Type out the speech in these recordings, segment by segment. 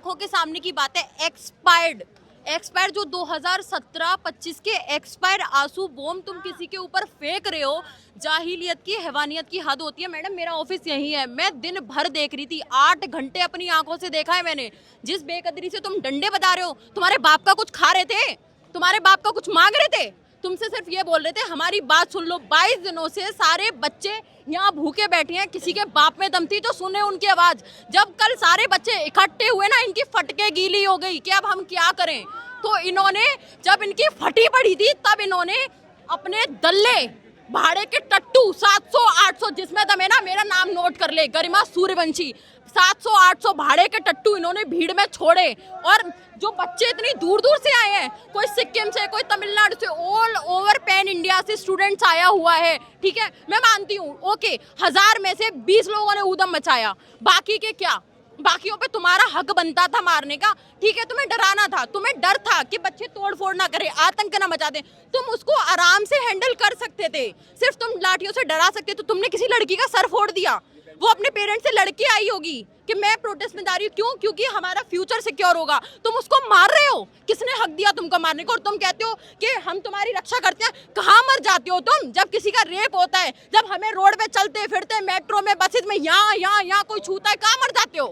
आंखों के सामने की बात है। एक्सपायर्ड जो 2017-25 के एक्सपायर आंसू बॉम्ब तुम किसी के ऊपर फेंक रहे हो, जाहिलियत की हैवानियत की हद होती है। मैडम मेरा ऑफिस यही है, मैं दिन भर देख रही थी, 8 घंटे अपनी आंखों से देखा है मैंने। जिस बेकदरी से तुम डंडे बता रहे हो, तुम्हारे बाप का कुछ खा रहे थे, तुम्हारे बाप का कुछ मांग रहे थे, तुमसे सिर्फ ये बोल रहे थे हमारी बात सुन लो। 22 दिनों से सारे बच्चे यहाँ भूखे बैठे हैं, किसी के बाप में दम थी तो सुने उनकी आवाज। जब कल सारे बच्चे इकट्ठे हुए ना, इनकी फटके गीली हो गई कि अब हम क्या करें। तो इन्होंने जब इनकी फटी पड़ी थी तब इन्होंने अपने दल्ले भाड़े के टट्टू 700-800, जिसमें दम है ना मेरा नाम नोट कर ले, गरिमा सूर्यवंशी, 700-800 भाड़े के टट्टू इन्होंने भीड़ में छोड़े। और जो बच्चे इतनी दूर दूर से आए हैं, कोई सिक्किम से, कोई तमिलनाडु से, ऑल ओवर पैन इंडिया से स्टूडेंट्स आया हुआ है, ठीक है। मैं मानती हूँ ओके, 1000 में से 20 लोगों ने ऊधम मचाया, बाकी के क्या, बाकियों पे तुम्हारा हक बनता था मारने का, ठीक है। तुम्हें डराना था, तुम्हें डर था कि बच्चे तोड़ फोड़ ना करे, आतंक ना मचा दे, तुम उसको आराम से हैंडल कर सकते थे। सिर्फ तुम लाठियों से डरा सकते तो तुमने किसी लड़की का सर फोड़ दिया। वो अपने पेरेंट्स से लड़के आई होगी कि मैं प्रोटेस्ट में जा रही हूँ, क्यों? क्योंकि हमारा फ्यूचर सिक्योर होगा। तुम उसको मार रहे हो, किसने हक दिया तुमको मारने को? और तुम कहते हो कि हम तुम्हारी रक्षा करते हैं। कहाँ मर जाते हो तुम जब किसी का रेप होता है, जब हमें रोड पे चलते फिरते, मेट्रो में, बसेज में, यहाँ कोई छूता है, कहाँ मर जाते हो?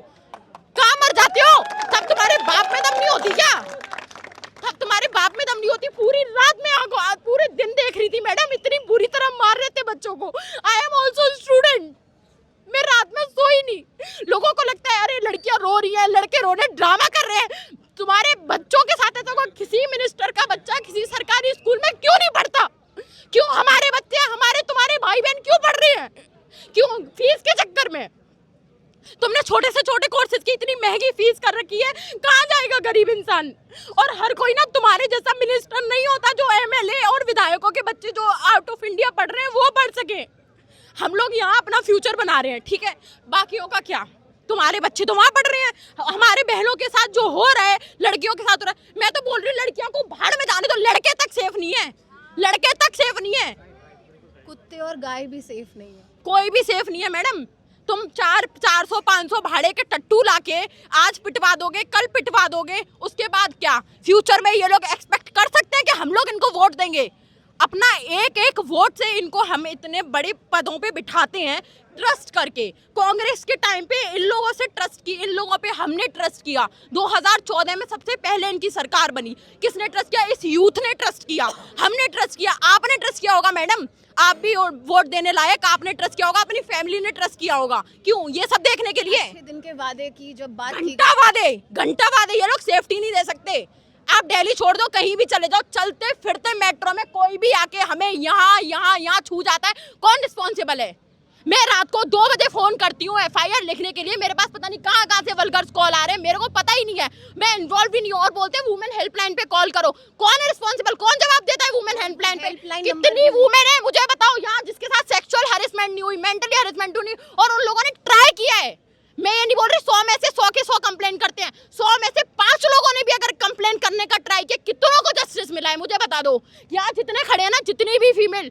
कहाँ मर जाते हो? तब तुम्हारे बाप में दम नहीं होती क्या? तब तुम्हारे बाप में दम नहीं होती? पूरी रात में आंखों, पूरे दिन देख रही थी मैडम, इतनी बुरी तरह मार रहे थे बच्चों को। आई एम ऑल्सो स्टूडेंट, मैं रात में सोई नहीं। लोगों को लगता है अरे लड़कियां रो रही हैं, लड़के रो रहे हैं, ड्रामा कर रहे हैं। तुम्हारे बच्चों के साथ ऐसा कोई किसी मिनिस्टर का बच्चा किसी सरकारी स्कूल में क्यों नहीं पढ़ता? क्यों हमारे बच्चे, हमारे तुम्हारे भाई बहन क्यों पढ़ रहे हैं? क्यों? फीस के चक्कर में। तुमने छोटे से छोटे कोर्सेज की इतनी महंगी फीस कर रखी है, कहाँ जाएगा गरीब इंसान? और हर कोई ना तुम्हारे जैसा मिनिस्टर नहीं होता जो एमएलए और विधायकों के बच्चे जो आउट ऑफ इंडिया पढ़ रहे हैं वो पढ़ सके। हम लोग यहाँ अपना फ्यूचर बना रहे हैं, ठीक है। बाकियों का क्या? तुम्हारे बच्चे तो वहाँ पढ़ रहे हैं, हमारे बहनों के साथ जो हो रहा है, लड़कियों के साथ हो रहा है। मैं तो बोल रही हूँ लड़कियों को भाड़ में जाने दो, लड़के तक सेफ नहीं है, लड़के तक सेफ नहीं है, कुत्ते और गाय भी सेफ नहीं है, कोई भी सेफ नहीं है मैडम। तुम 400-500 भाड़े के टट्टू लाके आज पिटवा दोगे, कल पिटवा दोगे, उसके बाद क्या? फ्यूचर में ये लोग एक्सपेक्ट कर सकते हैं कि हम लोग इनको वोट देंगे? अपना एक एक वोट से इनको हम इतने बड़े पदों पे बिठाते हैं ट्रस्ट करके। कांग्रेस के टाइम पे इन लोगों से ट्रस्ट की, इन लोगों पे हमने ट्रस्ट किया। 2014 में सबसे पहले इनकी सरकार बनी, किसने ट्रस्ट किया? इस यूथ ने ट्रस्ट किया, हमने ट्रस्ट किया, आपने ट्रस्ट किया होगा मैडम, आप भी वोट देने लायक, आपने ट्रस्ट किया होगा, अपनी फैमिली ने ट्रस्ट किया होगा। क्यों? ये सब देखने के लिए। 6 दिन के वादे की जब बात की, घंटा वादे, ये लोग सेफ्टी नहीं दे सकते। आप दिल्ली छोड़ दो, कहीं भी चले जाओ, चलते फिरते मेट्रो में कोई भी आके हमें यहाँ छू जाता है, कौन रिस्पॉन्सिबल है? मैं रात को 2 बजे फोन करती हूँ एफआईआर लिखने के लिए, मेरे पास पता नहीं कहाँ से वल्गर्स कॉल आ रहे हैं, मेरे को पता ही नहीं है, मैं इन्वॉल्व भी नहीं हूँ। और बोलते हैं वुमेन हेल्पलाइन पे कॉल करो, कौन है रिस्पॉन्सिबल? कौन जवाब देता है वुमेन हेल्पलाइन पे? कितनी वुमेन है मुझे बताओ यहाँ जिसके साथ सेक्सुअल हैरेसमेंट नहीं हुई, मेंटली हैरेसमेंट नहीं हुई, और उन लोगों ने ट्राई किया है। मैं ये नहीं बोल रही 100 में से 100 के 100 कंप्लेन करते हैं, 100 में से 5 लोगों ने भी अगर कंप्लेन करने का ट्राई किया, कितनों को जस्टिस मिला है मुझे बता दो। यहाँ जितने खड़े हैं ना, जितनी भी फीमेल,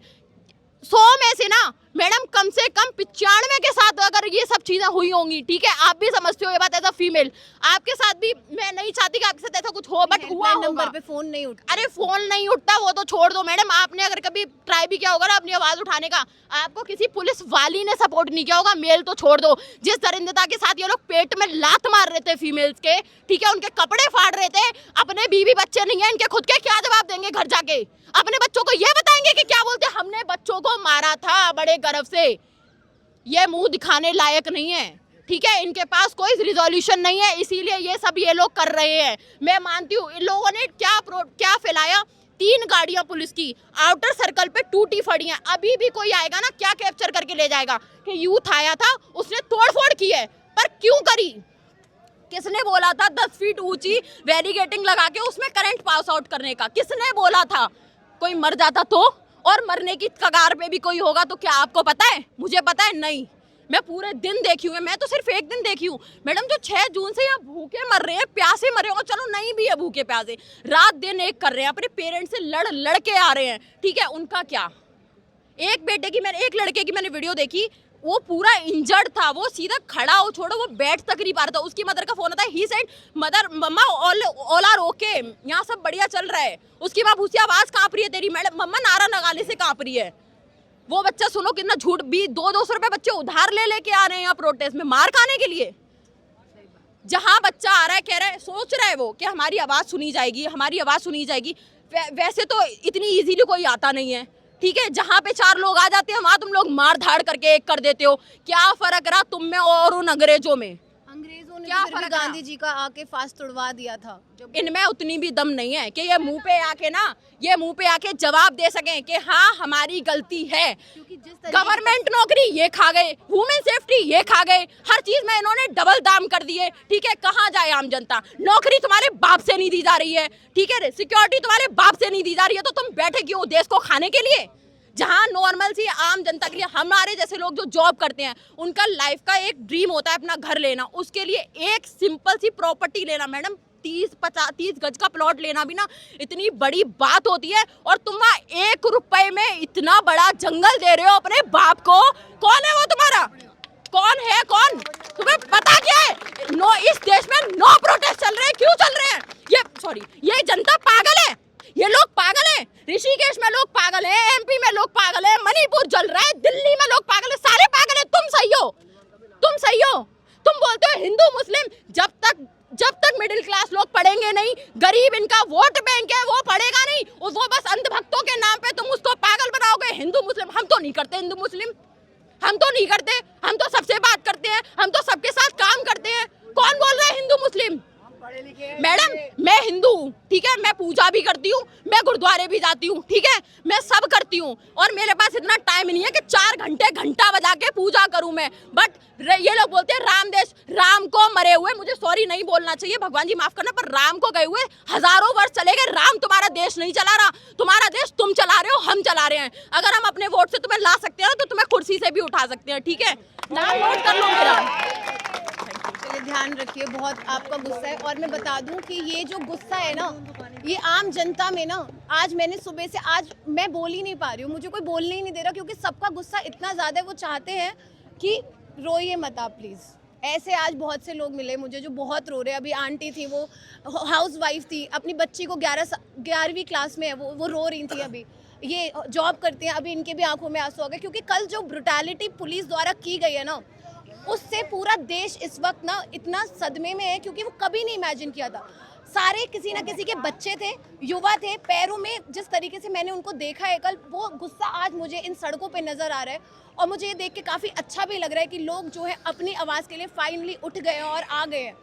100 में से ना मैडम कम से कम 95 के साथ अगर ये सब चीजें हुई होंगी, ठीक है, आप भी समझते हो ये बात, एज अ फीमेल आपके साथ भी, मैं नहीं चाहती कि आपके साथ ऐसा कुछ हो, बट हुआ नंबर पे फोन नहीं उठता। अरे फोन नहीं उठता वो तो छोड़ दो मैडम, आपने अगर कभी ट्राई भी किया होगा ना अपनी आवाज उठाने का, आपको किसी पुलिस वाली ने सपोर्ट नहीं किया होगा, मेल तो छोड़ दो। जिस दरिंदता के साथ ये लोग पेट में लात मार रहे थे फीमेल्स के, ठीक है, उनके कपड़े फाड़ रहे थे, अपने बीवी बच्चे नहीं है इनके खुद के, क्या जवाब देंगे घर जाके? अपने बच्चों को ये बताएंगे कि क्या बोलते हमने बच्चों को मारा था बड़े गर्व से? ये मुंह दिखाने लायक नहीं है, ठीक है, इनके पास कोई रिजोल्यूशन नहीं है, इसीलिए ये सब ये लोग कर रहे हैं। मैं मानती हूँ इन लोगों ने क्या फैलाया, 3 गाड़ियां पुलिस की आउटर सर्कल पे टूटी फड़ी हैं, अभी भी कोई आएगा ना क्या कैप्चर करके ले जाएगा कि यूथ आया था उसने तोड़फोड़ की है, पर क्यों करी? किसने बोला था 10 फीट ऊंची बैरिकेडिंग लगा के उसमें करंट पास आउट करने का? किसने बोला था? कोई मर जाता तो, और मरने की कगार पे भी कोई होगा तो क्या आपको पता है? मुझे पता है नहीं, मैं पूरे दिन देखी हूँ, मैं तो सिर्फ एक दिन देखी हूँ मैडम। जो 6 जून से यहाँ भूखे मर रहे हैं, प्यासे मर रहे हो, चलो नहीं भी है भूखे प्यासे, रात दिन एक कर रहे हैं, अपने पेरेंट्स से लड़ के आ रहे हैं, ठीक है, उनका क्या? एक लड़के की मैंने वीडियो देखी, वो पूरा इंजर्ड था, वो सीधा खड़ा हो, छोड़ो वो बैठ तक नहीं पा रहा था। उसकी मदर का फोन आता है, he said mother mama all are okay, यहाँ सब बढ़िया चल रहा है। उसकी माँ पूछती आवाज कांप रही है तेरी, मैडम मम्मा नारा लगाने से कांप रही है। वो बच्चा सुनो कितना झूठ, भी 200 रुपए बच्चे उधार ले लेके आ रहे हैं यहाँ प्रोटेस्ट में मार खाने के लिए। जहाँ बच्चा आ रहा है कह रहा है, सोच रहा है वो कि हमारी आवाज सुनी जाएगी, हमारी आवाज सुनी जाएगी। वैसे तो इतनी इजीली कोई आता नहीं है, ठीक है। जहाँ पे 4 लोग आ जाते हैं वहां तुम लोग मार धाड़ करके एक कर देते हो। क्या फर्क रहा तुम में और उन अंग्रेजों में? अंग्रेजों ने क्या फिर भी फर्क रहा? गांधी जी का आके फास्ट तुड़वा दिया था। जब इनमें उतनी भी दम नहीं है कि ये मुंह पे आके जवाब दे सकें कि हाँ हमारी गलती है। क्योंकि जिस तरीके गवर्नमेंट नौकरी ये खा गए, वुमेन सेफ्टी ये खा गए, हर चीज में इन्होंने डबल दाम कर दिए, ठीक है। कहाँ जाए आम जनता? नौकरी तुम्हारे बाप से नहीं दी जा रही है, ठीक है। सिक्योरिटी तुम्हारे बाप से नहीं दी जा रही है, तो तुम बैठे क्यों देश को खाने के लिए? जहाँ नॉर्मल सी आम जनता के लिए, हमारे जैसे लोग जो जॉब करते हैं उनका लाइफ का एक ड्रीम होता है अपना घर लेना, उसके लिए एक सिंपल सी प्रॉपर्टी लेना मैडम 30 गज का प्लॉट लेना भी ना इतनी बड़ी बात होती है। और तुम वहाँ 1 रुपए में इतना बड़ा जंगल दे रहे हो अपने बाप को। कौन है वो तुम्हारा? कौन है? कौन? तुम्हें पता क्या है? नो, इस देश में नो प्रोटेस्ट चल रहे हैं। क्यों चल रहे हैं? ये जनता पागल है, ये लोग पागल हैं। ऋषिकेश में लोग पागल हैं, MP में लोग पागल हैं, मणिपुर जल रहा है, दिल्ली में लोग पागल हैं, सारे पागल हैं। तुम सही हो, तुम सही हो। तुम बोलते हो हिंदू मुस्लिम, जब तक मिडिल क्लास लोग पढ़ेंगे नहीं, गरीब इनका वोट बैंक है वो पढ़ेगा नहीं, वो बस अंधभक्तों के नाम पे तुम उसको पागल बनाओगे। हिंदू मुस्लिम हम तो नहीं करते, हिंदू मुस्लिम हम तो नहीं करते, हम तो सबसे बात करते हैं, हम तो सबके साथ काम करते हैं। कौन बोल रहा है हिंदू मुस्लिम? मैडम मैं हिंदू हूँ, ठीक है, मैं पूजा भी करती हूँ, मैं गुरुद्वारे भी जाती हूँ, ठीक है, मैं सब करती हूँ। और मेरे पास इतना टाइम नहीं है कि 4 घंटे घंटा बजा के पूजा करूँ मैं। बट ये लोग बोलते हैं राम देश, राम को मरे हुए, मुझे सॉरी नहीं बोलना चाहिए, भगवान जी माफ करना, पर राम को गए हुए हजारों वर्ष चले गए। राम तुम्हारा देश नहीं चला रहा, तुम्हारा देश तुम चला रहे हो, हम चला रहे हैं। अगर हम अपने वोट से तुम्हें ला सकते हैं ना, तो तुम्हें कुर्सी से भी उठा सकते हैं, ठीक है। नाम नोट कर लो मेरा। चलिए ध्यान रखिए, बहुत आपका गुस्सा है। और मैं बता दूं कि ये जो गुस्सा है ना, ये आम जनता में ना, आज मैंने सुबह से, आज मैं बोल ही नहीं पा रही हूँ, मुझे कोई बोलने ही नहीं दे रहा, क्योंकि सबका गुस्सा इतना ज़्यादा है। वो चाहते हैं कि रोइए मत आप प्लीज़। ऐसे आज बहुत से लोग मिले मुझे जो बहुत रो रहे हैं। अभी आंटी थी, वो हाउस वाइफ थी, अपनी बच्ची को 11वीं क्लास में है, वो रो रही थी। अभी ये जॉब करते हैं, अभी इनके भी आंखों में आंसू आ गए, क्योंकि कल जो ब्रुटैलिटी पुलिस द्वारा की गई है ना, उससे पूरा देश इस वक्त ना इतना सदमे में है, क्योंकि वो कभी नहीं इमेजिन किया था। सारे किसी ना किसी के बच्चे थे, युवा थे, पैरों में जिस तरीके से मैंने उनको देखा है कल, वो गुस्सा आज मुझे इन सड़कों पे नज़र आ रहा है। और मुझे ये देख के काफ़ी अच्छा भी लग रहा है कि लोग जो है अपनी आवाज़ के लिए फाइनली उठ गए हैं और आ गए हैं।